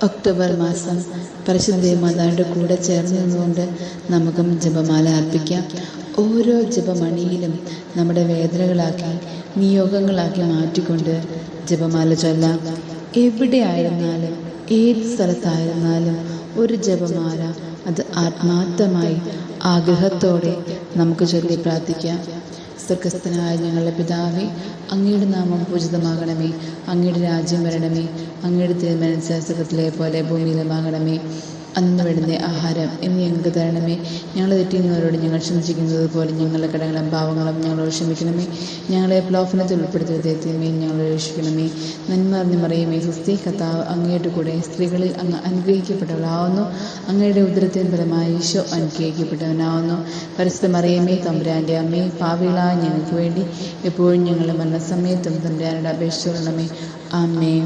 October മാസം പരിശുദ്ധ മാതാവിൻ്റെ കൂടെ ചേർന്ന് നിന്നുകൊണ്ട് നമുക്കും ജപമാല അർപ്പിക്കാം. ഓരോ ജപമണിയിലും നമ്മുടെ വേദനകളാക്കി നിയോഗങ്ങളാക്കി മാറ്റിക്കൊണ്ട് ജപമാല ചൊല്ലാം. എവിടെയായിരുന്നാലും ഏത് സ്ഥലത്തായിരുന്നാലും ഒരു ജപമാല അത് ആത്മാർത്ഥമായി ആഗ്രഹത്തോടെ നമുക്ക് ചൊല്ലി പ്രാർത്ഥിക്കാം. സ്വർഗസ്ഥനായ ഞങ്ങളുടെ പിതാവേ, അങ്ങയുടെ നാമം പൂജിതമാകണമേ. അങ്ങയുടെ രാജ്യം വരണമേ. അങ്ങയുടെ തിരുമനസ്സ് സ്വർഗ്ഗത്തിലെ പോലെ ഭൂമിയിലുമാകണമേ. അന്ന് വേണ്ടുന്ന ആഹാരം ഇന്ന് ഞങ്ങൾക്ക് തരണമേ. ഞങ്ങൾ തെറ്റിയുന്നവരോട് ഞങ്ങൾ ക്ഷമിച്ചിരിക്കുന്നത് പോലെ ഞങ്ങളുടെ കടങ്ങളും പാവങ്ങളും ഞങ്ങളോട് ക്ഷമിക്കണമേ. ഞങ്ങളെ പ്രലോഭനത്തിൽ ഉൾപ്പെടുത്തരുതേ, തിന്മയിൽ ഞങ്ങളെ രക്ഷിക്കണമേ. നന്മ നിറഞ്ഞ മറിയമേ, സ്വസ്തി, കർത്താവ് അങ്ങയുടെ കൂടെ സ്ത്രീകളിൽ അങ്ങ് അനുഗ്രഹിക്കപ്പെട്ടവളാവുന്നു. അങ്ങയുടെ ഉദരത്തിൻ ഫലമായി ഈശോ അനുഗ്രഹിക്കപ്പെട്ടവനാവുന്നു. പരിശുദ്ധ മറിയമേ, തമ്പുരാൻ്റെ അമ്മേ, പാപികളായ ഞങ്ങൾക്ക് വേണ്ടി എപ്പോഴും ഞങ്ങളുടെ മരണസമയത്തും തമ്പുരാനോട് അപേക്ഷിച്ചുകൊള്ളണമേ. ആമേൻ.